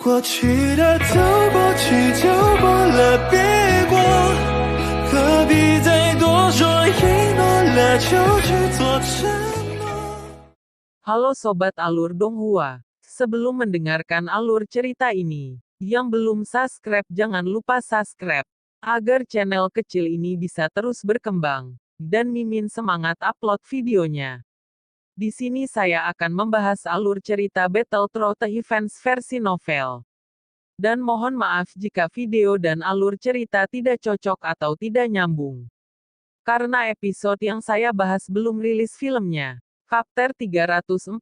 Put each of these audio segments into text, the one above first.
过去的走过去就过了，别过，何必再多说，一诺了就去做承诺。 Halo Sobat Alur Donghua, sebelum mendengarkan alur cerita ini, yang belum subscribe jangan lupa subscribe, agar channel kecil ini bisa terus berkembang, dan Mimin semangat upload videonya. Di sini saya akan membahas alur cerita Battlethrough Events versi novel. Dan mohon maaf jika video dan alur cerita tidak cocok atau tidak nyambung. Karena episode yang saya bahas belum rilis filmnya. Chapter 345.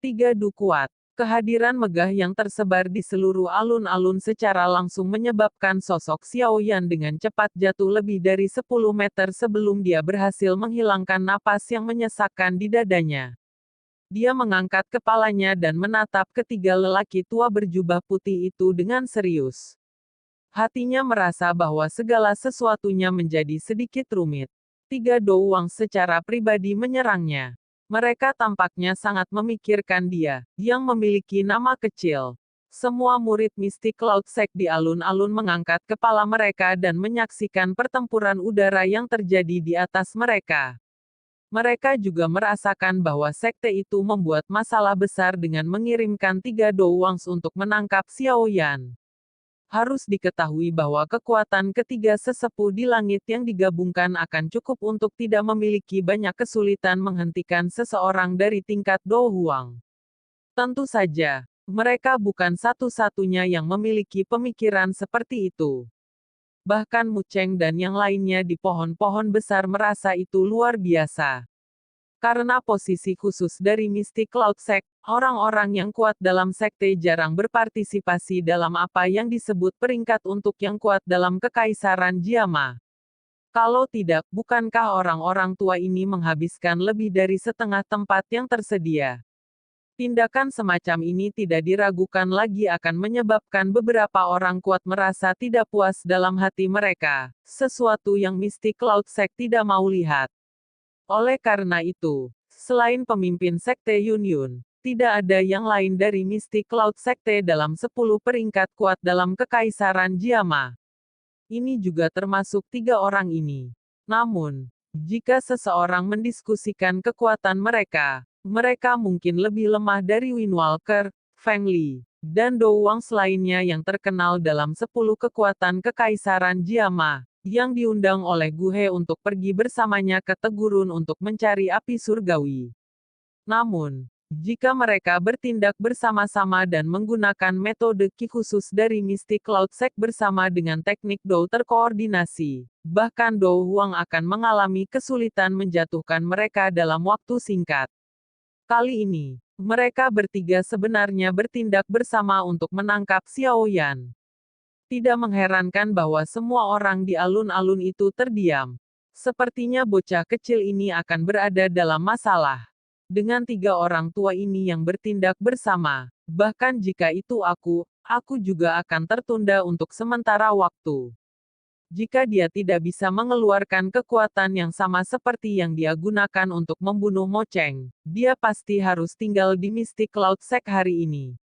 3 Du Kuat. Kehadiran megah yang tersebar di seluruh alun-alun secara langsung menyebabkan sosok Xiao Yan dengan cepat jatuh lebih dari 10 meter sebelum dia berhasil menghilangkan napas yang menyesakkan di dadanya. Dia mengangkat kepalanya dan menatap ketiga lelaki tua berjubah putih itu dengan serius. Hatinya merasa bahwa segala sesuatunya menjadi sedikit rumit. 3 Douwang secara pribadi menyerangnya. Mereka tampaknya sangat memikirkan dia, yang memiliki nama kecil. Semua murid mistik Cloud Sect di alun-alun mengangkat kepala mereka dan menyaksikan pertempuran udara yang terjadi di atas mereka. Mereka juga merasakan bahwa sekte itu membuat masalah besar dengan mengirimkan 3 Douwangs untuk menangkap Xiao Yan. Harus diketahui bahwa kekuatan ketiga sesepuh di langit yang digabungkan akan cukup untuk tidak memiliki banyak kesulitan menghentikan seseorang dari tingkat Do Huang. Tentu saja, mereka bukan satu-satunya yang memiliki pemikiran seperti itu. Bahkan Mu Cheng dan yang lainnya di pohon-pohon besar merasa itu luar biasa. Karena posisi khusus dari Mystic Cloud Sect, orang-orang yang kuat dalam sekte jarang berpartisipasi dalam apa yang disebut peringkat untuk yang kuat dalam Kekaisaran Jiama. Kalau tidak, bukankah orang-orang tua ini menghabiskan lebih dari setengah tempat yang tersedia? Tindakan semacam ini tidak diragukan lagi akan menyebabkan beberapa orang kuat merasa tidak puas dalam hati mereka, sesuatu yang Mystic Cloud Sect tidak mau lihat. Oleh karena itu, selain pemimpin Sekte Yun, tidak ada yang lain dari Mystic Cloud Sekte dalam 10 peringkat kuat dalam Kekaisaran Jiama. Ini juga termasuk 3 orang ini. Namun, jika seseorang mendiskusikan kekuatan mereka, mereka mungkin lebih lemah dari Wind Walker, Feng Li, dan Douwang lainnya yang terkenal dalam 10 kekuatan Kekaisaran Jiama, yang diundang oleh Gu He untuk pergi bersamanya ke Tegurun untuk mencari api surgawi. Namun, jika mereka bertindak bersama-sama dan menggunakan metode Qi khusus dari Mystic Cloud Sect bersama dengan teknik Dou terkoordinasi, bahkan Dou Huang akan mengalami kesulitan menjatuhkan mereka dalam waktu singkat. Kali ini, mereka bertiga sebenarnya bertindak bersama untuk menangkap Xiao Yan. Tidak mengherankan bahwa semua orang di alun-alun itu terdiam. Sepertinya bocah kecil ini akan berada dalam masalah. Dengan 3 orang tua ini yang bertindak bersama, bahkan jika itu aku juga akan tertunda untuk sementara waktu. Jika dia tidak bisa mengeluarkan kekuatan yang sama seperti yang dia gunakan untuk membunuh Mo Cheng, dia pasti harus tinggal di Mystic Cloud Sect hari ini.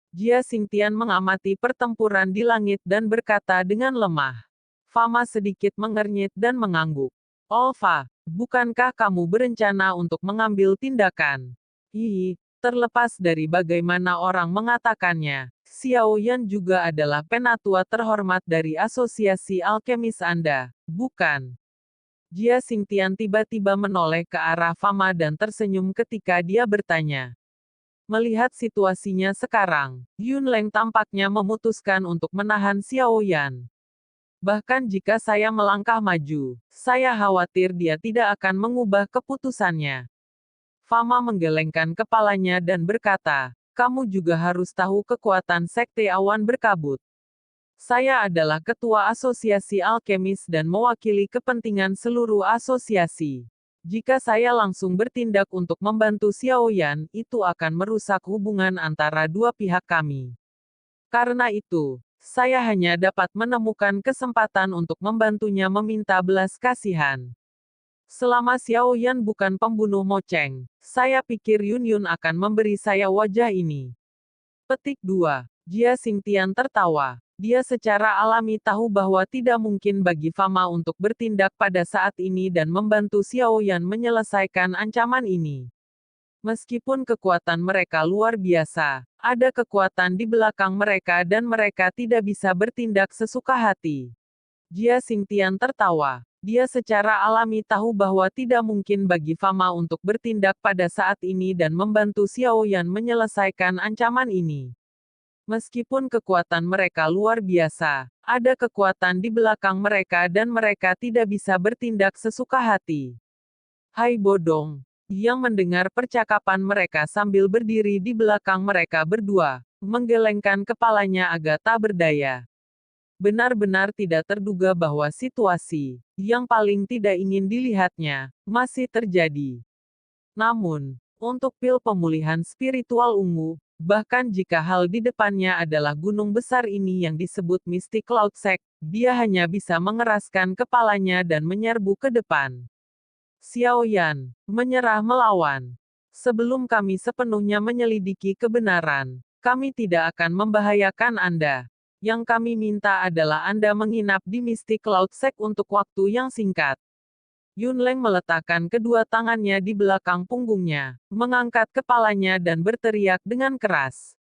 Jia Xingtian mengamati pertempuran di langit dan berkata dengan lemah. Fama sedikit mengernyit dan mengangguk. Olfa, bukankah kamu berencana untuk mengambil tindakan? Hihi, terlepas dari bagaimana orang mengatakannya, Xiao Yan juga adalah penatua terhormat dari Asosiasi Alkemis Anda, bukan? Jia Xingtian tiba-tiba menoleh ke arah Fama dan tersenyum ketika dia bertanya. Melihat situasinya sekarang, Yun Leng tampaknya memutuskan untuk menahan Xiao Yan. Bahkan jika saya melangkah maju, saya khawatir dia tidak akan mengubah keputusannya. Fama menggelengkan kepalanya dan berkata, kamu juga harus tahu kekuatan Sekte Awan Berkabut. Saya adalah ketua Asosiasi Alkemis dan mewakili kepentingan seluruh asosiasi. Jika saya langsung bertindak untuk membantu Xiao Yan, itu akan merusak hubungan antara dua pihak kami. Karena itu, saya hanya dapat menemukan kesempatan untuk membantunya meminta belas kasihan. Selama Xiao Yan bukan pembunuh Mo Cheng, saya pikir Yun Yun akan memberi saya wajah ini. Petik 2. Jia Xingtian tertawa. Dia secara alami tahu bahwa tidak mungkin bagi Fama untuk bertindak pada saat ini dan membantu Xiao Yan menyelesaikan ancaman ini. Meskipun kekuatan mereka luar biasa, ada kekuatan di belakang mereka dan mereka tidak bisa bertindak sesuka hati. Jia Xingtian tertawa. Dia secara alami tahu bahwa tidak mungkin bagi Fama untuk bertindak pada saat ini dan membantu Xiao Yan menyelesaikan ancaman ini. Meskipun kekuatan mereka luar biasa, ada kekuatan di belakang mereka dan mereka tidak bisa bertindak sesuka hati. Hai bodong. Yang mendengar percakapan mereka sambil berdiri di belakang mereka berdua, menggelengkan kepalanya agak tak berdaya. Benar-benar tidak terduga bahwa situasi yang paling tidak ingin dilihatnya masih terjadi. Namun, untuk pil pemulihan spiritual ungu, bahkan jika hal di depannya adalah gunung besar ini yang disebut Mystic Cloud Sect, dia hanya bisa mengeraskan kepalanya dan menyerbu ke depan. Xiao Yan, menyerah melawan. Sebelum kami sepenuhnya menyelidiki kebenaran, kami tidak akan membahayakan Anda. Yang kami minta adalah Anda menginap di Mystic Cloud Sect untuk waktu yang singkat. Yunleng meletakkan kedua tangannya di belakang punggungnya, mengangkat kepalanya dan berteriak dengan keras.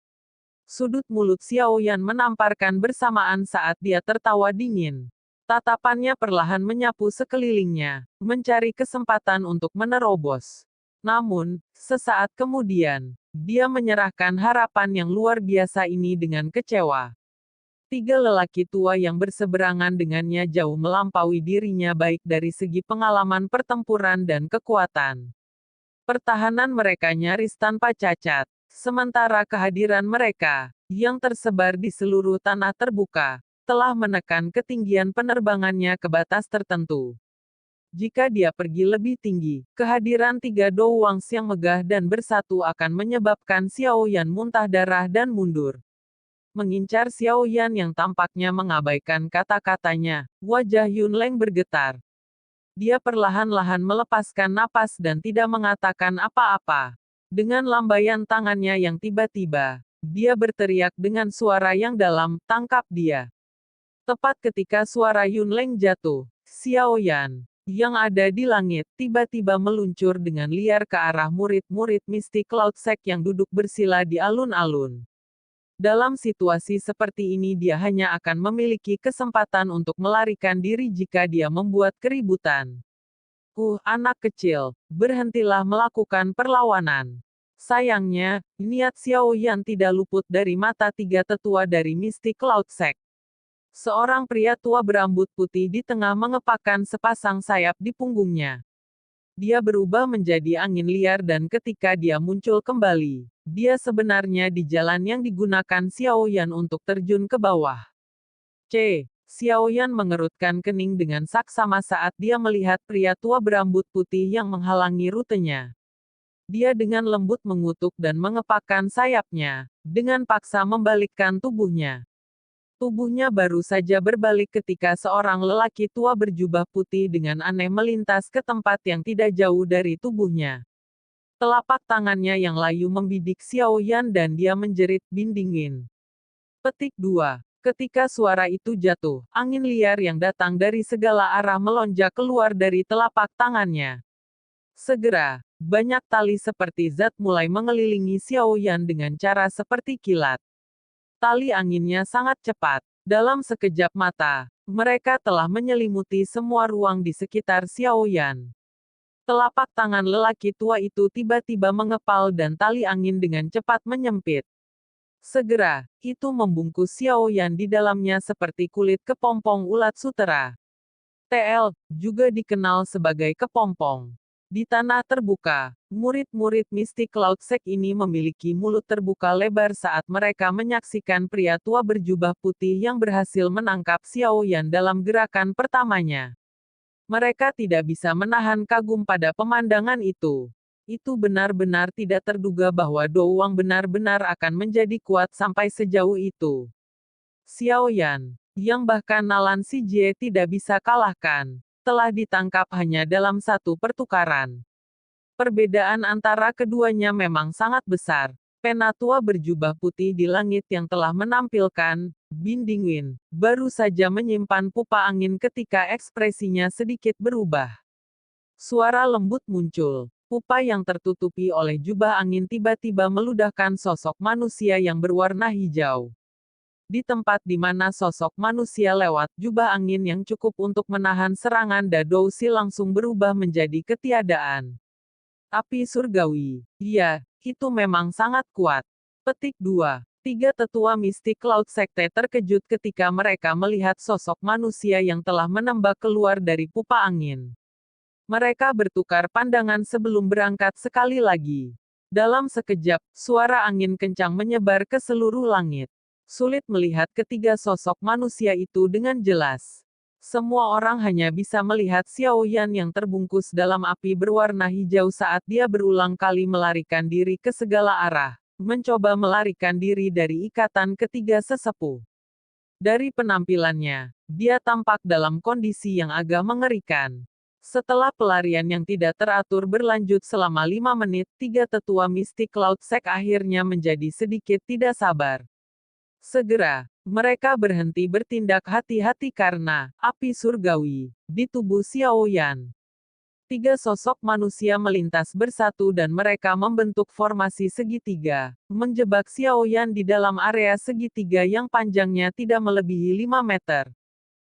Sudut mulut Xiao Yan menamparkan bersamaan saat dia tertawa dingin. Tatapannya perlahan menyapu sekelilingnya, mencari kesempatan untuk menerobos. Namun, sesaat kemudian, dia menyerahkan harapan yang luar biasa ini dengan kecewa. Tiga lelaki tua yang berseberangan dengannya jauh melampaui dirinya baik dari segi pengalaman pertempuran dan kekuatan. Pertahanan mereka nyaris tanpa cacat, sementara kehadiran mereka, yang tersebar di seluruh tanah terbuka, telah menekan ketinggian penerbangannya ke batas tertentu. Jika dia pergi lebih tinggi, kehadiran tiga Douwangs yang megah dan bersatu akan menyebabkan Xiao Yan muntah darah dan mundur. Mengincar Xiao Yan yang tampaknya mengabaikan kata-katanya, wajah Yunleng bergetar. Dia perlahan-lahan melepaskan napas dan tidak mengatakan apa-apa. Dengan lambaian tangannya yang tiba-tiba, dia berteriak dengan suara yang dalam, "Tangkap dia!" Tepat ketika suara Yunleng jatuh, Xiao Yan, yang ada di langit, tiba-tiba meluncur dengan liar ke arah murid-murid Mystic Cloud Sect yang duduk bersila di alun-alun. Dalam situasi seperti ini dia hanya akan memiliki kesempatan untuk melarikan diri jika dia membuat keributan. Anak kecil, berhentilah melakukan perlawanan. Sayangnya, niat Xiao Yan tidak luput dari mata tiga tetua dari Mystic Cloud Sect. Seorang pria tua berambut putih di tengah mengepakkan sepasang sayap di punggungnya. Dia berubah menjadi angin liar dan ketika dia muncul kembali, dia sebenarnya di jalan yang digunakan Xiao Yan untuk terjun ke bawah. Xiao Yan mengerutkan kening dengan saksama saat dia melihat pria tua berambut putih yang menghalangi rutenya. Dia dengan lembut mengutuk dan mengepakkan sayapnya, dengan paksa membalikkan tubuhnya. Tubuhnya baru saja berbalik ketika seorang lelaki tua berjubah putih dengan aneh melintas ke tempat yang tidak jauh dari tubuhnya. Telapak tangannya yang layu membidik Xiao Yan dan dia menjerit dingin. Petik 2. Ketika suara itu jatuh, angin liar yang datang dari segala arah melonjak keluar dari telapak tangannya. Segera, banyak tali seperti zat mulai mengelilingi Xiao Yan dengan cara seperti kilat. Tali anginnya sangat cepat. Dalam sekejap mata, mereka telah menyelimuti semua ruang di sekitar Xiao Yan. Telapak tangan lelaki tua itu tiba-tiba mengepal dan tali angin dengan cepat menyempit. Segera, itu membungkus Xiao Yan di dalamnya seperti kulit kepompong ulat sutera. Juga dikenal sebagai kepompong. Di tanah terbuka, murid-murid Mystic Cloud Sect ini memiliki mulut terbuka lebar saat mereka menyaksikan pria tua berjubah putih yang berhasil menangkap Xiao Yan dalam gerakan pertamanya. Mereka tidak bisa menahan kagum pada pemandangan itu. Itu benar-benar tidak terduga bahwa Douwang benar-benar akan menjadi kuat sampai sejauh itu. Xiao Yan, yang bahkan Nalan Si Jie tidak bisa kalahkan, telah ditangkap hanya dalam satu pertukaran. Perbedaan antara keduanya memang sangat besar. Penatua berjubah putih di langit yang telah menampilkan Bindingwin baru saja menyimpan pupa angin ketika ekspresinya sedikit berubah. Suara lembut muncul. Pupa yang tertutupi oleh jubah angin tiba-tiba meludahkan sosok manusia yang berwarna hijau. Di tempat di mana sosok manusia lewat, jubah angin yang cukup untuk menahan serangan Dadousi langsung berubah menjadi ketiadaan. Api surgawi. Iya, itu memang sangat kuat. Petik 2. Tiga tetua mistik Cloud Sekte terkejut ketika mereka melihat sosok manusia yang telah menembak keluar dari pupa angin. Mereka bertukar pandangan sebelum berangkat sekali lagi. Dalam sekejap, suara angin kencang menyebar ke seluruh langit. Sulit melihat ketiga sosok manusia itu dengan jelas. Semua orang hanya bisa melihat Xiao Yan yang terbungkus dalam api berwarna hijau saat dia berulang kali melarikan diri ke segala arah, mencoba melarikan diri dari ikatan ketiga sesepuh. Dari penampilannya, dia tampak dalam kondisi yang agak mengerikan. Setelah pelarian yang tidak teratur berlanjut selama 5 menit, tiga tetua mistik Cloud Sect akhirnya menjadi sedikit tidak sabar. Segera, mereka berhenti bertindak hati-hati karena api surgawi di tubuh Xiao Yan. Tiga sosok manusia melintas bersatu dan mereka membentuk formasi segitiga, menjebak Xiao Yan di dalam area segitiga yang panjangnya tidak melebihi 5 meter.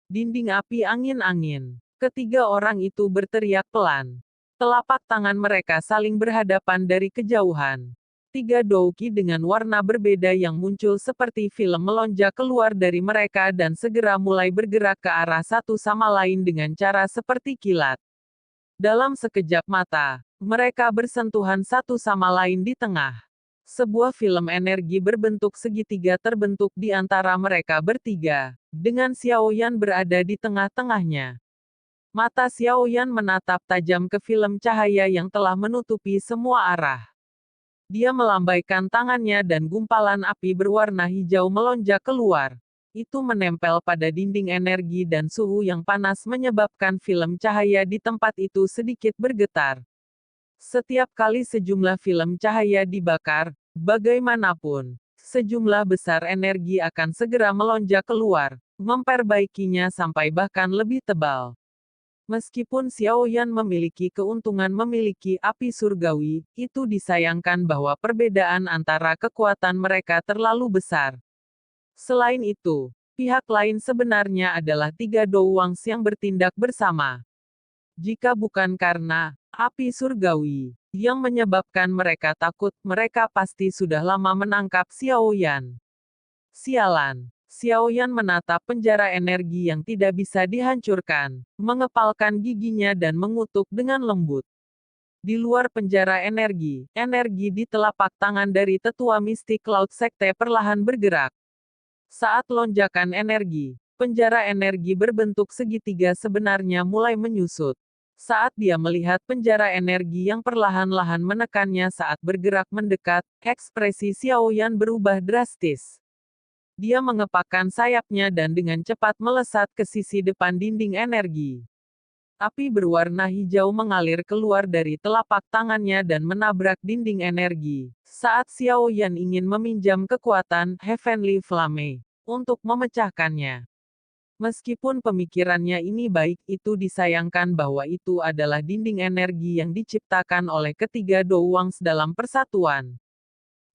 Dinding api angin-angin. Ketiga orang itu berteriak pelan. Telapak tangan mereka saling berhadapan dari kejauhan. Tiga douki dengan warna berbeda yang muncul seperti film melonjak keluar dari mereka dan segera mulai bergerak ke arah satu sama lain dengan cara seperti kilat. Dalam sekejap mata, mereka bersentuhan satu sama lain di tengah. Sebuah film energi berbentuk segitiga terbentuk di antara mereka bertiga, dengan Xiao Yan berada di tengah-tengahnya. Mata Xiao Yan menatap tajam ke film cahaya yang telah menutupi semua arah. Dia melambaikan tangannya dan gumpalan api berwarna hijau melonjak keluar. Itu menempel pada dinding energi dan suhu yang panas menyebabkan film cahaya di tempat itu sedikit bergetar. Setiap kali sejumlah film cahaya dibakar, bagaimanapun, sejumlah besar energi akan segera melonjak keluar, memperbaikinya sampai bahkan lebih tebal. Meskipun Xiao Yan memiliki keuntungan memiliki api surgawi, itu disayangkan bahwa perbedaan antara kekuatan mereka terlalu besar. Selain itu, pihak lain sebenarnya adalah tiga Douwangs yang bertindak bersama. Jika bukan karena api surgawi yang menyebabkan mereka takut, mereka pasti sudah lama menangkap Xiao Yan. Sialan. Xiao Yan menatap penjara energi yang tidak bisa dihancurkan, mengepalkan giginya dan mengutuk dengan lembut. Di luar penjara energi, energi di telapak tangan dari tetua mistik Cloud Sekte perlahan bergerak. Saat lonjakan energi, penjara energi berbentuk segitiga sebenarnya mulai menyusut. Saat dia melihat penjara energi yang perlahan-lahan menekannya saat bergerak mendekat, ekspresi Xiao Yan berubah drastis. Dia mengepakkan sayapnya dan dengan cepat melesat ke sisi depan dinding energi. Api berwarna hijau mengalir keluar dari telapak tangannya dan menabrak dinding energi. Saat Xiao Yan ingin meminjam kekuatan Heavenly Flame untuk memecahkannya. Meskipun pemikirannya ini baik, itu disayangkan bahwa itu adalah dinding energi yang diciptakan oleh ketiga Douwangs dalam persatuan.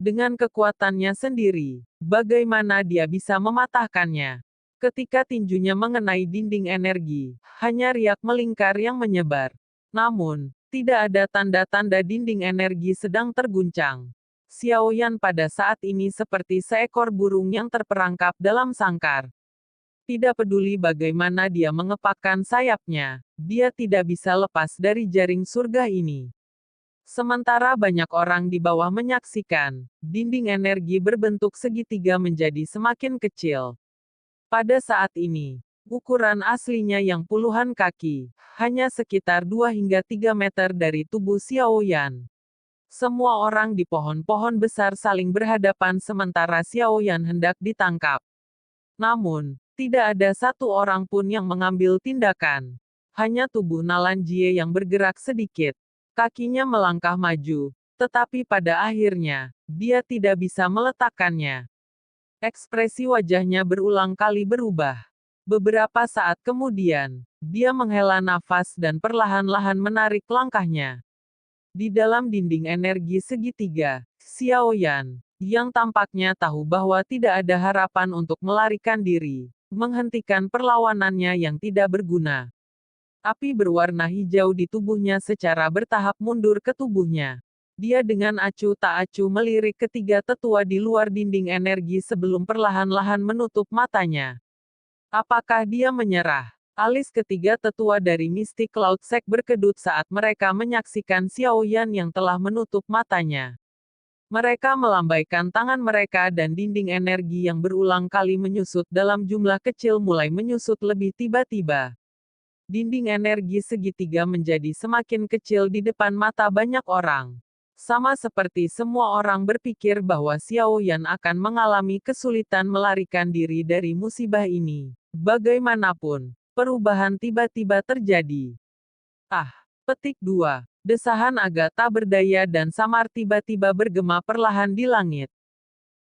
Dengan kekuatannya sendiri, bagaimana dia bisa mematahkannya? Ketika tinjunya mengenai dinding energi, hanya riak melingkar yang menyebar. Namun, tidak ada tanda-tanda dinding energi sedang terguncang. Xiao Yan pada saat ini seperti seekor burung yang terperangkap dalam sangkar. Tidak peduli bagaimana dia mengepakkan sayapnya, dia tidak bisa lepas dari jaring surga ini. Sementara banyak orang di bawah menyaksikan, dinding energi berbentuk segitiga menjadi semakin kecil. Pada saat ini, ukuran aslinya yang puluhan kaki, hanya sekitar 2 hingga 3 meter dari tubuh Xiao Yan. Semua orang di pohon-pohon besar saling berhadapan sementara Xiao Yan hendak ditangkap. Namun, tidak ada satu orang pun yang mengambil tindakan. Hanya tubuh Nalan Jie yang bergerak sedikit. Kakinya melangkah maju, Tetapi pada akhirnya, dia tidak bisa meletakkannya. Ekspresi wajahnya berulang kali berubah. Beberapa saat kemudian, dia menghela nafas dan perlahan-lahan menarik langkahnya. Di dalam dinding energi segitiga, Xiao Yan, yang tampaknya tahu bahwa tidak ada harapan untuk melarikan diri, menghentikan perlawanannya yang tidak berguna. Api berwarna hijau di tubuhnya secara bertahap mundur ke tubuhnya. Dia dengan acuh tak acuh melirik ketiga tetua di luar dinding energi sebelum perlahan-lahan menutup matanya. Apakah dia menyerah? Alis ketiga tetua dari Mystic Cloud Sect berkedut saat mereka menyaksikan Xiao Yan yang telah menutup matanya. Mereka melambaikan tangan mereka dan dinding energi yang berulang kali menyusut dalam jumlah kecil mulai menyusut lebih tiba-tiba. Dinding energi segitiga menjadi semakin kecil di depan mata banyak orang. Sama seperti semua orang berpikir bahwa Xiao Yan akan mengalami kesulitan melarikan diri dari musibah ini. Bagaimanapun, perubahan tiba-tiba terjadi. Petik 2. Desahan agak tak berdaya dan samar tiba-tiba bergema perlahan di langit.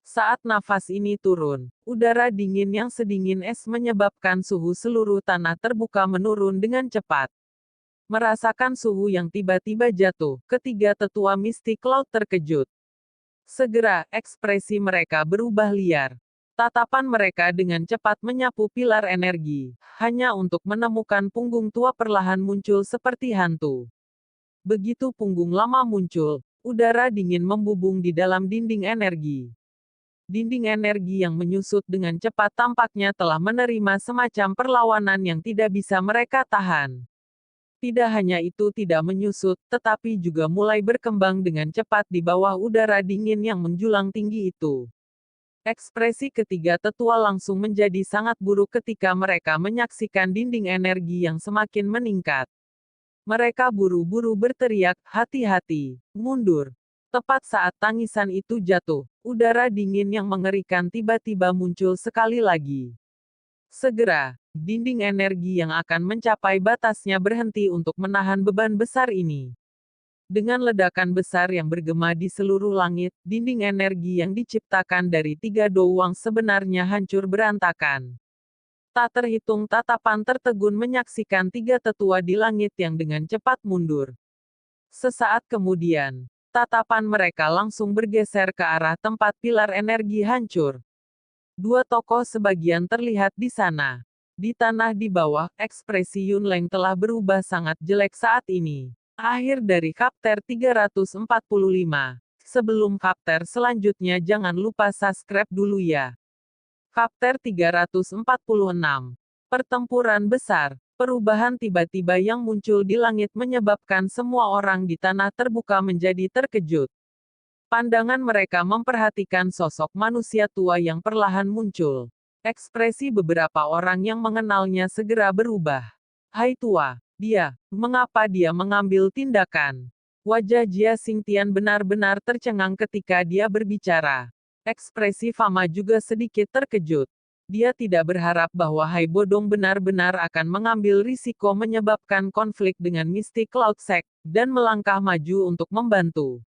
Saat nafas ini turun, udara dingin yang sedingin es menyebabkan suhu seluruh tanah terbuka menurun dengan cepat. Merasakan suhu yang tiba-tiba jatuh, ketiga tetua Mystic Cloud terkejut. Segera, ekspresi mereka berubah liar. Tatapan mereka dengan cepat menyapu pilar energi, hanya untuk menemukan punggung tua perlahan muncul seperti hantu. Begitu punggung lama muncul, udara dingin membubung di dalam dinding energi. Dinding energi yang menyusut dengan cepat tampaknya telah menerima semacam perlawanan yang tidak bisa mereka tahan. Tidak hanya itu tidak menyusut, tetapi juga mulai berkembang dengan cepat di bawah udara dingin yang menjulang tinggi itu. Ekspresi ketiga tetua langsung menjadi sangat buruk ketika mereka menyaksikan dinding energi yang semakin meningkat. Mereka buru-buru berteriak, "Hati-hati, mundur." Tepat saat tangisan itu jatuh, udara dingin yang mengerikan tiba-tiba muncul sekali lagi. Segera, dinding energi yang akan mencapai batasnya berhenti untuk menahan beban besar ini. Dengan ledakan besar yang bergema di seluruh langit, dinding energi yang diciptakan dari tiga doang sebenarnya hancur berantakan. Tak terhitung tatapan tertegun menyaksikan tiga tetua di langit yang dengan cepat mundur. Sesaat kemudian, tatapan mereka langsung bergeser ke arah tempat pilar energi hancur. Dua tokoh sebagian terlihat di sana. Di tanah di bawah, ekspresi Yunleng telah berubah sangat jelek saat ini. Akhir dari chapter 345. Sebelum chapter selanjutnya jangan lupa subscribe dulu ya. Chapter 346. Pertempuran besar. Perubahan tiba-tiba yang muncul di langit menyebabkan semua orang di tanah terbuka menjadi terkejut. Pandangan mereka memperhatikan sosok manusia tua yang perlahan muncul. Ekspresi beberapa orang yang mengenalnya segera berubah. "Hai tua, mengapa dia mengambil tindakan?" Wajah Jia Xingtian benar-benar tercengang ketika dia berbicara. Ekspresi Fama juga sedikit terkejut. Dia tidak berharap bahwa Hai Bodong benar-benar akan mengambil risiko menyebabkan konflik dengan Mystic Cloud Sect, dan melangkah maju untuk membantu.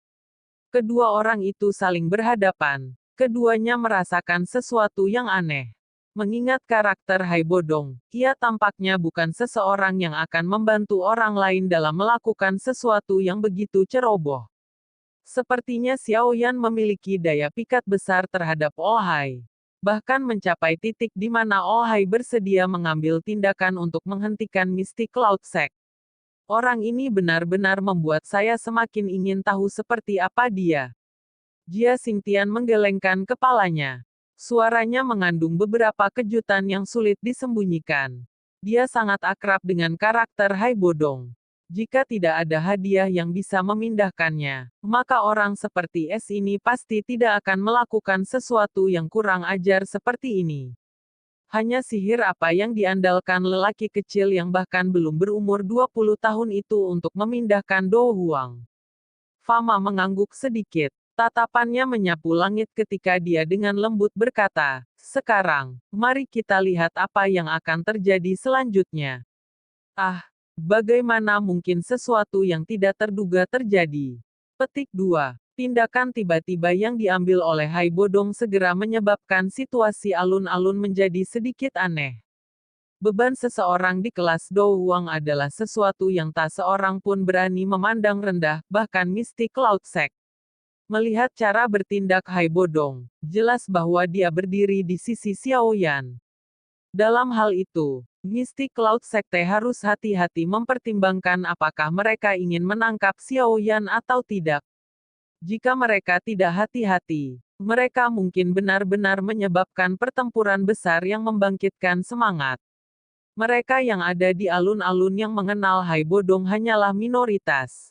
Kedua orang itu saling berhadapan. Keduanya merasakan sesuatu yang aneh. Mengingat karakter Hai Bodong, ia tampaknya bukan seseorang yang akan membantu orang lain dalam melakukan sesuatu yang begitu ceroboh. Sepertinya Xiao Yan memiliki daya pikat besar terhadap Oh Hai. Bahkan mencapai titik di mana Oh Hai bersedia mengambil tindakan untuk menghentikan Mystic Cloud Sect. Orang ini benar-benar membuat saya semakin ingin tahu seperti apa dia. Jia Xingtian menggelengkan kepalanya. Suaranya mengandung beberapa kejutan yang sulit disembunyikan. Dia sangat akrab dengan karakter Hai Bodong. Jika tidak ada hadiah yang bisa memindahkannya, maka orang seperti S ini pasti tidak akan melakukan sesuatu yang kurang ajar seperti ini. Hanya sihir apa yang diandalkan lelaki kecil yang bahkan belum berumur 20 tahun itu untuk memindahkan Do Huang. Fama mengangguk sedikit. Tatapannya menyapu langit ketika dia dengan lembut berkata, "Sekarang, mari kita lihat apa yang akan terjadi selanjutnya." Bagaimana mungkin sesuatu yang tidak terduga terjadi? Petik 2. Tindakan tiba-tiba yang diambil oleh Hai Bodong segera menyebabkan situasi alun-alun menjadi sedikit aneh. Beban seseorang di kelas Do Huang adalah sesuatu yang tak seorang pun berani memandang rendah, bahkan Mystic Cloud Sect. Melihat cara bertindak Hai Bodong, jelas bahwa dia berdiri di sisi Xiao Yan. Dalam hal itu, Mystic Cloud Sekte harus hati-hati mempertimbangkan apakah mereka ingin menangkap Xiao Yan atau tidak. Jika mereka tidak hati-hati, mereka mungkin benar-benar menyebabkan pertempuran besar yang membangkitkan semangat. Mereka yang ada di alun-alun yang mengenal Hai Bodong hanyalah minoritas.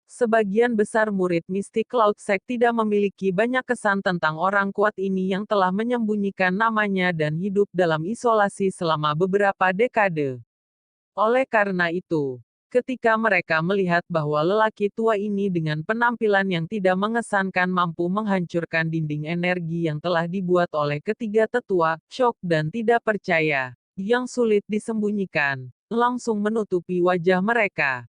Sebagian besar murid Mystic Cloud Sect tidak memiliki banyak kesan tentang orang kuat ini yang telah menyembunyikan namanya dan hidup dalam isolasi selama beberapa dekade. Oleh karena itu, ketika mereka melihat bahwa lelaki tua ini dengan penampilan yang tidak mengesankan mampu menghancurkan dinding energi yang telah dibuat oleh ketiga tetua, shock dan tidak percaya, yang sulit disembunyikan, langsung menutupi wajah mereka.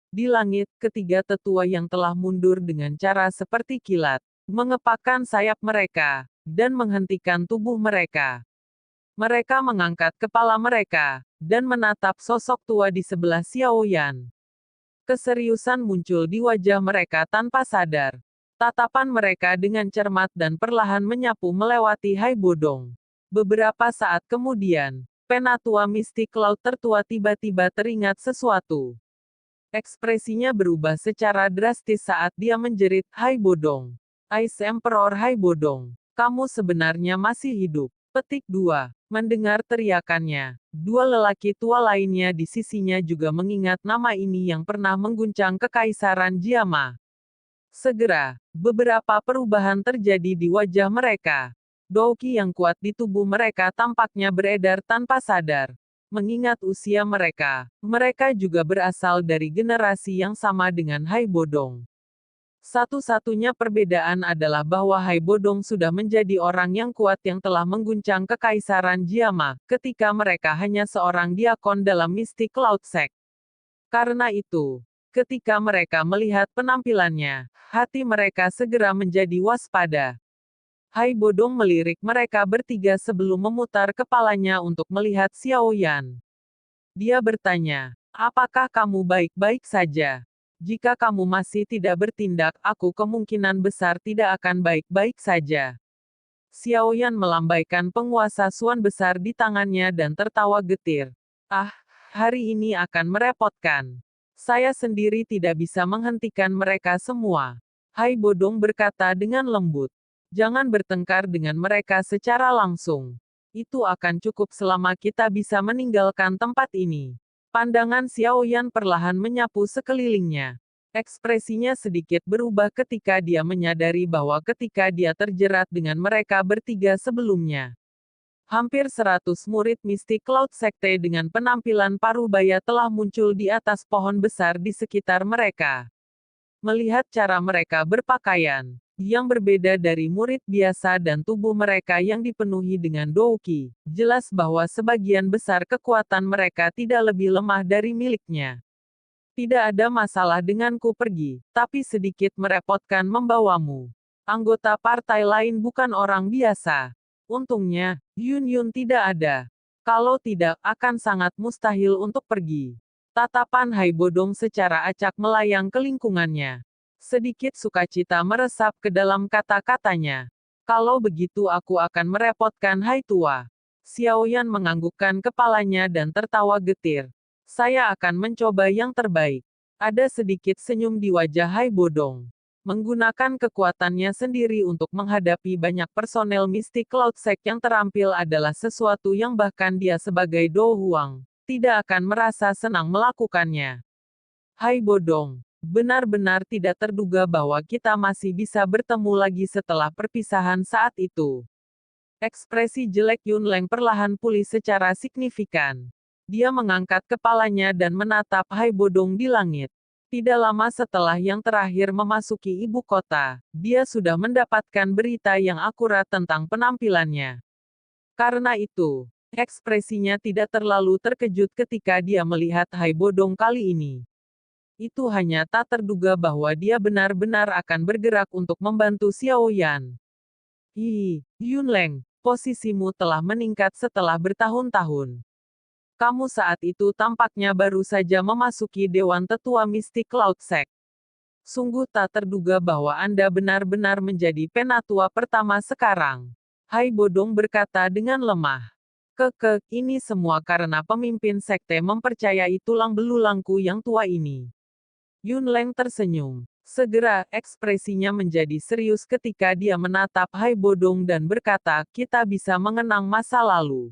Di langit, ketiga tetua yang telah mundur dengan cara seperti kilat, mengepakkan sayap mereka, dan menghentikan tubuh mereka. Mereka mengangkat kepala mereka, dan menatap sosok tua di sebelah Xiao Yan. Keseriusan muncul di wajah mereka tanpa sadar. Tatapan mereka dengan cermat dan perlahan menyapu melewati Hai Bodong. Beberapa saat kemudian, penatua Mystic Cloud tertua tiba-tiba teringat sesuatu. Ekspresinya berubah secara drastis saat dia menjerit, Hai Bodong. Ice Emperor Hai Bodong, kamu sebenarnya masih hidup. Petik 2. Mendengar teriakannya, dua lelaki tua lainnya di sisinya juga mengingat nama ini yang pernah mengguncang kekaisaran Jiama. Segera, beberapa perubahan terjadi di wajah mereka. Douki yang kuat di tubuh mereka tampaknya beredar tanpa sadar. Mengingat usia mereka, mereka juga berasal dari generasi yang sama dengan Hai Bodong. Satu-satunya perbedaan adalah bahwa Hai Bodong sudah menjadi orang yang kuat yang telah mengguncang kekaisaran Jiama, ketika mereka hanya seorang diakon dalam Mystic Cloud Sect. Karena itu, ketika mereka melihat penampilannya, hati mereka segera menjadi waspada. Hai Bodong melirik mereka bertiga sebelum memutar kepalanya untuk melihat Xiao Yan. Dia bertanya, apakah kamu baik-baik saja? Jika kamu masih tidak bertindak, aku kemungkinan besar tidak akan baik-baik saja. Xiao Yan melambaikan penguasa Suan besar di tangannya dan tertawa getir. Ah, hari ini akan merepotkan. Saya sendiri tidak bisa menghentikan mereka semua. Hai Bodong berkata dengan lembut. Jangan bertengkar dengan mereka secara langsung. Itu akan cukup selama kita bisa meninggalkan tempat ini. Pandangan Xiao Yan perlahan menyapu sekelilingnya. Ekspresinya sedikit berubah ketika dia menyadari bahwa ketika dia terjerat dengan mereka bertiga sebelumnya. Hampir 100 murid Mystic Cloud Sekte dengan penampilan parubaya telah muncul di atas pohon besar di sekitar mereka. Melihat cara mereka berpakaian, yang berbeda dari murid biasa dan tubuh mereka yang dipenuhi dengan douki, jelas bahwa sebagian besar kekuatan mereka tidak lebih lemah dari miliknya. Tidak ada masalah denganku pergi, tapi sedikit merepotkan membawamu. Anggota partai lain bukan orang biasa. Untungnya, Yun Yun tidak ada. Kalau tidak, akan sangat mustahil untuk pergi. Tatapan Hai Bodong secara acak melayang ke lingkungannya. Sedikit sukacita meresap ke dalam kata-katanya. Kalau begitu aku akan merepotkan Hai Tua. Xiao Yan menganggukkan kepalanya dan tertawa getir. Saya akan mencoba yang terbaik. Ada sedikit senyum di wajah Hai Bodong. Menggunakan kekuatannya sendiri untuk menghadapi banyak personel Mystic Cloud Sect yang terampil adalah sesuatu yang bahkan dia sebagai Do Huang tidak akan merasa senang melakukannya. Hai Bodong. Benar-benar tidak terduga bahwa kita masih bisa bertemu lagi setelah perpisahan saat itu. Ekspresi jelek Yun Leng perlahan pulih secara signifikan. Dia mengangkat kepalanya dan menatap Hai Bodong di langit. Tidak lama setelah yang terakhir memasuki ibu kota, dia sudah mendapatkan berita yang akurat tentang penampilannya. Karena itu, ekspresinya tidak terlalu terkejut ketika dia melihat Hai Bodong kali ini. Itu hanya tak terduga bahwa dia benar-benar akan bergerak untuk membantu Xiao Yan. Yunleng, posisimu telah meningkat setelah bertahun-tahun. Kamu saat itu tampaknya baru saja memasuki Dewan Tetua Mistik Cloud Sect. Sungguh tak terduga bahwa Anda benar-benar menjadi penatua pertama sekarang. Hai Bodong berkata dengan lemah. Ini semua karena pemimpin sekte mempercayai tulang belulangku yang tua ini. Yunleng tersenyum. Segera, ekspresinya menjadi serius ketika dia menatap Hai Bodong dan berkata, kita bisa mengenang masa lalu.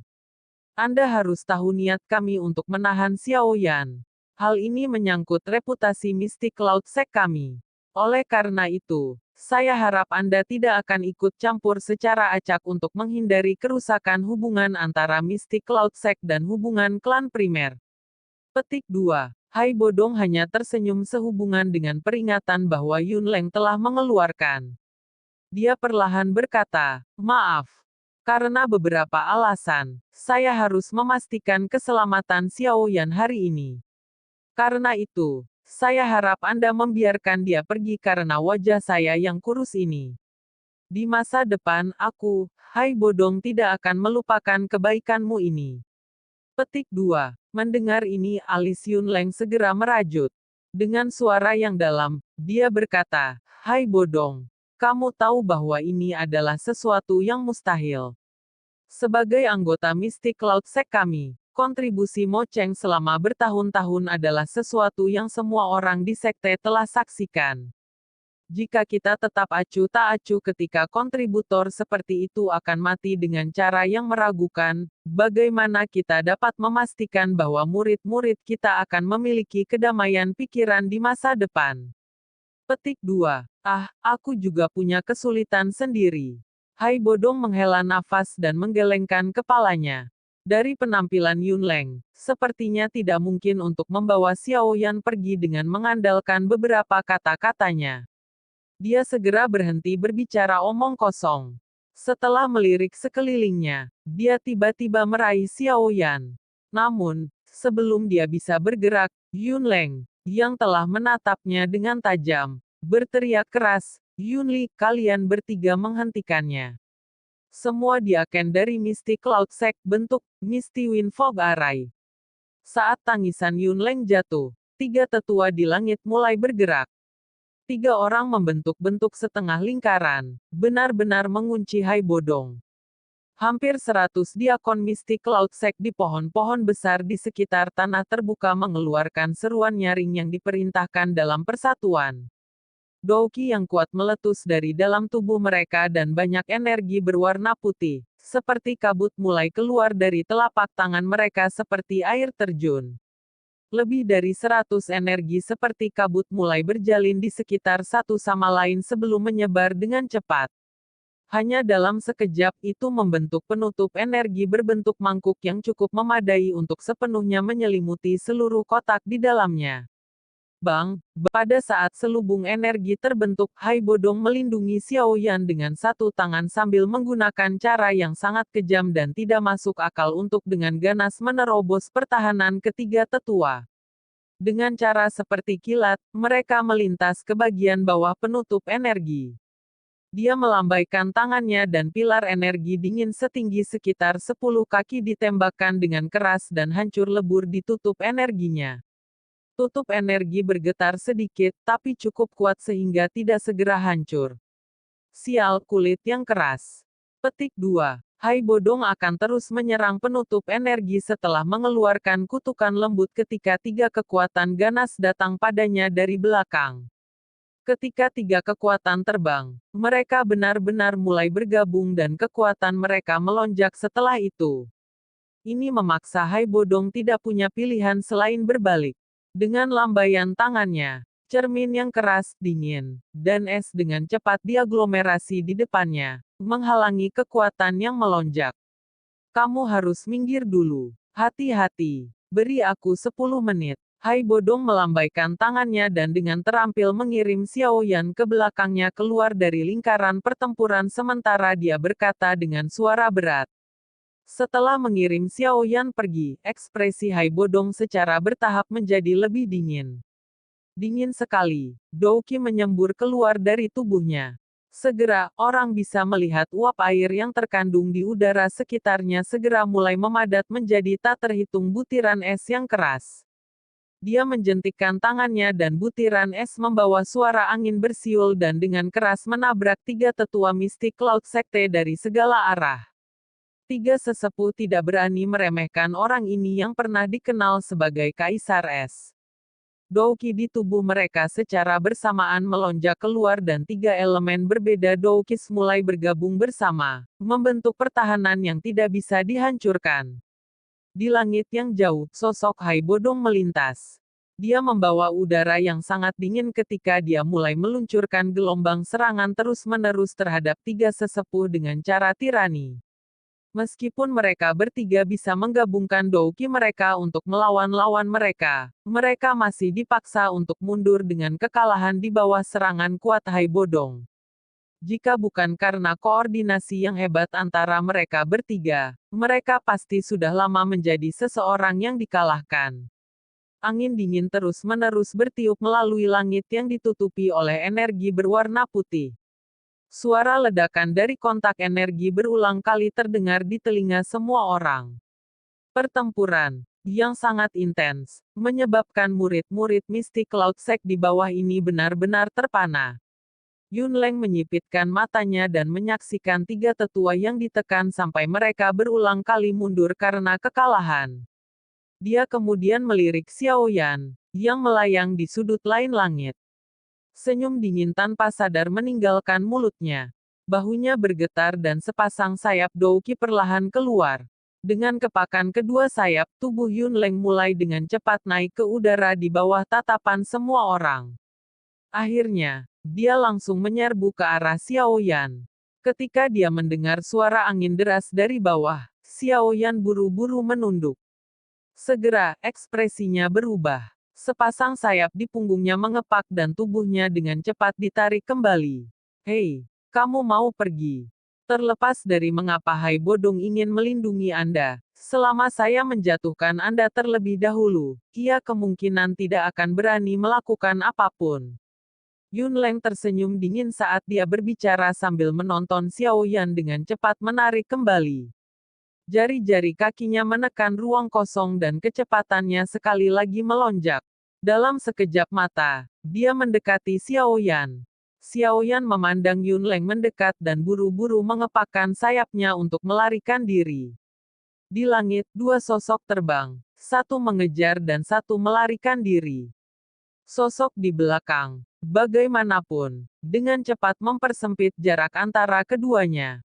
Anda harus tahu niat kami untuk menahan Xiao Yan. Hal ini menyangkut reputasi mistik Cloud Sect kami. Oleh karena itu, saya harap Anda tidak akan ikut campur secara acak untuk menghindari kerusakan hubungan antara mistik Cloud Sect dan hubungan klan primer. Petik 2. Hai Bodong hanya tersenyum sehubungan dengan peringatan bahwa Yunleng telah mengeluarkan. Dia perlahan berkata, maaf. Karena beberapa alasan, saya harus memastikan keselamatan Xiao Yan hari ini. Karena itu, saya harap Anda membiarkan dia pergi karena wajah saya yang kurus ini. Di masa depan, Hai Bodong tidak akan melupakan kebaikanmu ini. Petik 2. Mendengar ini, alis Yunleng segera merajut. Dengan suara yang dalam, dia berkata, Hai Bodong, kamu tahu bahwa ini adalah sesuatu yang mustahil. Sebagai anggota Mystic Cloud Sect kami, kontribusi Mo Cheng selama bertahun-tahun adalah sesuatu yang semua orang di sekte telah saksikan. Jika kita tetap acuh tak acuh ketika kontributor seperti itu akan mati dengan cara yang meragukan, bagaimana kita dapat memastikan bahwa murid-murid kita akan memiliki kedamaian pikiran di masa depan? Petik 2. Aku juga punya kesulitan sendiri. Hai Bodong menghela nafas dan menggelengkan kepalanya. Dari penampilan Yunleng, sepertinya tidak mungkin untuk membawa Xiao Yan pergi dengan mengandalkan beberapa kata-katanya. Dia segera berhenti berbicara omong kosong. Setelah melirik sekelilingnya, dia tiba-tiba meraih Xiao Yan. Namun, sebelum dia bisa bergerak, Yunleng, yang telah menatapnya dengan tajam, berteriak keras, Yunli, kalian bertiga menghentikannya. Semua diaken dari Misty Cloud Sect bentuk Misty Wind Fog Array. Saat tangisan Yunleng jatuh, 3 tetua di langit mulai bergerak. 3 orang membentuk bentuk setengah lingkaran, benar-benar mengunci Hai Bodong. Hampir 100 diakon Misty Cloud Sect di pohon-pohon besar di sekitar tanah terbuka mengeluarkan seruan nyaring yang diperintahkan dalam persatuan. Douki yang kuat meletus dari dalam tubuh mereka dan banyak energi berwarna putih, seperti kabut mulai keluar dari telapak tangan mereka seperti air terjun. Lebih dari 100 energi seperti kabut mulai berjalin di sekitar satu sama lain sebelum menyebar dengan cepat. Hanya dalam sekejap itu membentuk penutup energi berbentuk mangkuk yang cukup memadai untuk sepenuhnya menyelimuti seluruh kotak di dalamnya. Bang, pada saat selubung energi terbentuk, Hai Bodong melindungi Xiao Yan dengan satu tangan sambil menggunakan cara yang sangat kejam dan tidak masuk akal untuk dengan ganas menerobos pertahanan ketiga tetua. Dengan cara seperti kilat, mereka melintas ke bagian bawah penutup energi. Dia melambaikan tangannya dan pilar energi dingin setinggi sekitar 10 kaki ditembakkan dengan keras dan hancur lebur ditutup energinya. Tutup energi bergetar sedikit, tapi cukup kuat sehingga tidak segera hancur. Sial, kulit yang keras. Petik 2. Hai Bodong akan terus menyerang penutup energi setelah mengeluarkan kutukan lembut ketika 3 kekuatan ganas datang padanya dari belakang. Ketika 3 kekuatan terbang, mereka benar-benar mulai bergabung dan kekuatan mereka melonjak setelah itu. Ini memaksa Hai Bodong tidak punya pilihan selain berbalik. Dengan lambaian tangannya, cermin yang keras, dingin, dan es dengan cepat diaglomerasi di depannya, menghalangi kekuatan yang melonjak. Kamu harus minggir dulu. Hati-hati. Beri aku 10 menit. Hai Bodong melambaikan tangannya dan dengan terampil mengirim Xiao Yan ke belakangnya keluar dari lingkaran pertempuran sementara dia berkata dengan suara berat. Setelah mengirim Xiao Yan pergi, ekspresi Hai Bodong secara bertahap menjadi lebih dingin. Dingin sekali. Douki menyembur keluar dari tubuhnya. Segera, orang bisa melihat uap air yang terkandung di udara sekitarnya segera mulai memadat menjadi tak terhitung butiran es yang keras. Dia menjentikkan tangannya dan butiran es membawa suara angin bersiul dan dengan keras menabrak tiga tetua mistik Cloud Sekte dari segala arah. Tiga sesepuh tidak berani meremehkan orang ini yang pernah dikenal sebagai Kaisar Es. Douki di tubuh mereka secara bersamaan melonjak keluar dan tiga elemen berbeda Doukis mulai bergabung bersama, membentuk pertahanan yang tidak bisa dihancurkan. Di langit yang jauh, sosok Hai Bodong melintas. Dia membawa udara yang sangat dingin ketika dia mulai meluncurkan gelombang serangan terus-menerus terhadap tiga sesepuh dengan cara tirani. Meskipun mereka bertiga bisa menggabungkan douki mereka untuk melawan lawan mereka, mereka masih dipaksa untuk mundur dengan kekalahan di bawah serangan kuat Hai Bodong. Jika bukan karena koordinasi yang hebat antara mereka bertiga, mereka pasti sudah lama menjadi seseorang yang dikalahkan. Angin dingin terus-menerus bertiup melalui langit yang ditutupi oleh energi berwarna putih. Suara ledakan dari kontak energi berulang kali terdengar di telinga semua orang. Pertempuran yang sangat intens menyebabkan murid-murid mistik Cloud Sect di bawah ini benar-benar terpana. Yunleng menyipitkan matanya dan menyaksikan tiga tetua yang ditekan sampai mereka berulang kali mundur karena kekalahan. Dia kemudian melirik Xiao Yan, yang melayang di sudut lain langit. Senyum dingin tanpa sadar meninggalkan mulutnya. Bahunya bergetar dan sepasang sayap Douki perlahan keluar. Dengan kepakan kedua sayap, tubuh Yunleng mulai dengan cepat naik ke udara di bawah tatapan semua orang. Akhirnya, dia langsung menyerbu ke arah Xiao Yan. Ketika dia mendengar suara angin deras dari bawah, Xiao Yan buru-buru menunduk. Segera, ekspresinya berubah. Sepasang sayap di punggungnya mengepak dan tubuhnya dengan cepat ditarik kembali. Hei, kamu mau pergi? Terlepas dari mengapa Hai Bodong ingin melindungi Anda, selama saya menjatuhkan Anda terlebih dahulu, ia kemungkinan tidak akan berani melakukan apapun. Yunleng tersenyum dingin saat dia berbicara sambil menonton Xiao Yan dengan cepat menarik kembali. Jari-jari kakinya menekan ruang kosong dan kecepatannya sekali lagi melonjak. Dalam sekejap mata, dia mendekati Xiao Yan. Xiao Yan memandang Yunleng mendekat dan buru-buru mengepakkan sayapnya untuk melarikan diri. Di langit, dua sosok terbang, satu mengejar dan satu melarikan diri. Sosok di belakang, bagaimanapun, dengan cepat mempersempit jarak antara keduanya.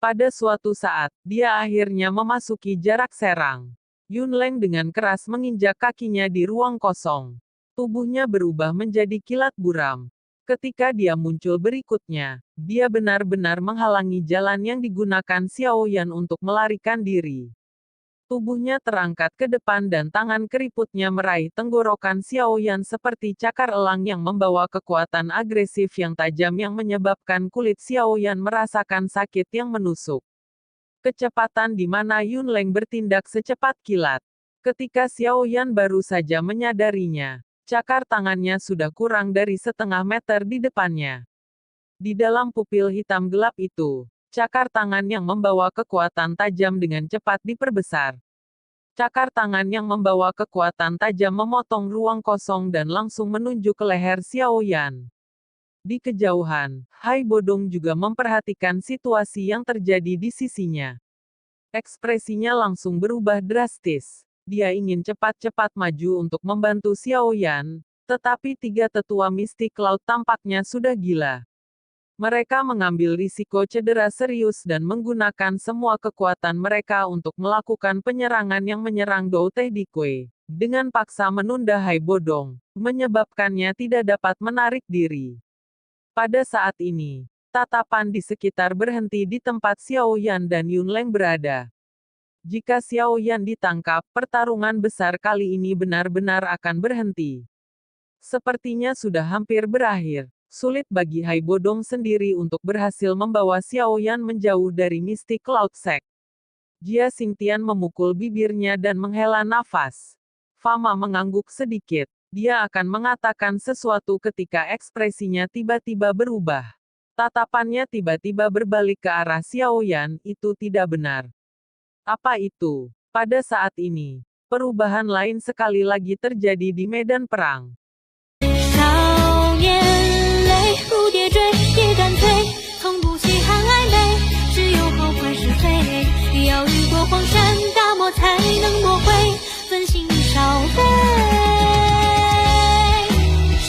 Pada suatu saat, dia akhirnya memasuki jarak serang. Yunleng dengan keras menginjak kakinya di ruang kosong. Tubuhnya berubah menjadi kilat buram. Ketika dia muncul berikutnya, dia benar-benar menghalangi jalan yang digunakan Xiao Yan untuk melarikan diri. Tubuhnya terangkat ke depan dan tangan keriputnya meraih tenggorokan Xiao Yan seperti cakar elang yang membawa kekuatan agresif yang tajam yang menyebabkan kulit Xiao Yan merasakan sakit yang menusuk. Kecepatan di mana Yunleng bertindak secepat kilat. Ketika Xiao Yan baru saja menyadarinya, cakar tangannya sudah kurang dari setengah meter di depannya. Di dalam pupil hitam gelap itu, cakar tangan yang membawa kekuatan tajam dengan cepat diperbesar. Cakar tangan yang membawa kekuatan tajam memotong ruang kosong dan langsung menunjuk ke leher Xiao Yan. Di kejauhan, Hai Bodong juga memperhatikan situasi yang terjadi di sisinya. Ekspresinya langsung berubah drastis. Dia ingin cepat-cepat maju untuk membantu Xiao Yan, tetapi tiga tetua mistik laut tampaknya sudah gila. Mereka mengambil risiko cedera serius dan menggunakan semua kekuatan mereka untuk melakukan penyerangan yang menyerang Dou Teh Di Kue. Dengan paksa menunda Hai Bodong, menyebabkannya tidak dapat menarik diri. Pada saat ini, tatapan di sekitar berhenti di tempat Xiao Yan dan Yunleng berada. Jika Xiao Yan ditangkap, pertarungan besar kali ini benar-benar akan berhenti. Sepertinya sudah hampir berakhir. Sulit bagi Hai Bodong sendiri untuk berhasil membawa Xiao Yan menjauh dari Mystic Cloud Sect. Jia Xingtian memukul bibirnya dan menghela nafas. Fama mengangguk sedikit. Dia akan mengatakan sesuatu ketika ekspresinya tiba-tiba berubah. Tatapannya tiba-tiba berbalik ke arah Xiaoyan, itu tidak benar. Apa itu? Pada saat ini, perubahan lain sekali lagi terjadi di medan perang. 少年泪，蝴蝶追，也干脆从不稀罕暧昧，只有好坏是非，要遇过黄山大漠才能磨灰，尊心少悲。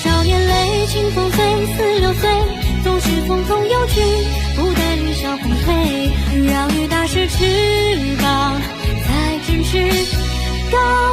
少年泪，清风随，46岁，总是匆匆有去，不待云霄飞退，让雨打湿翅膀，才振翅高。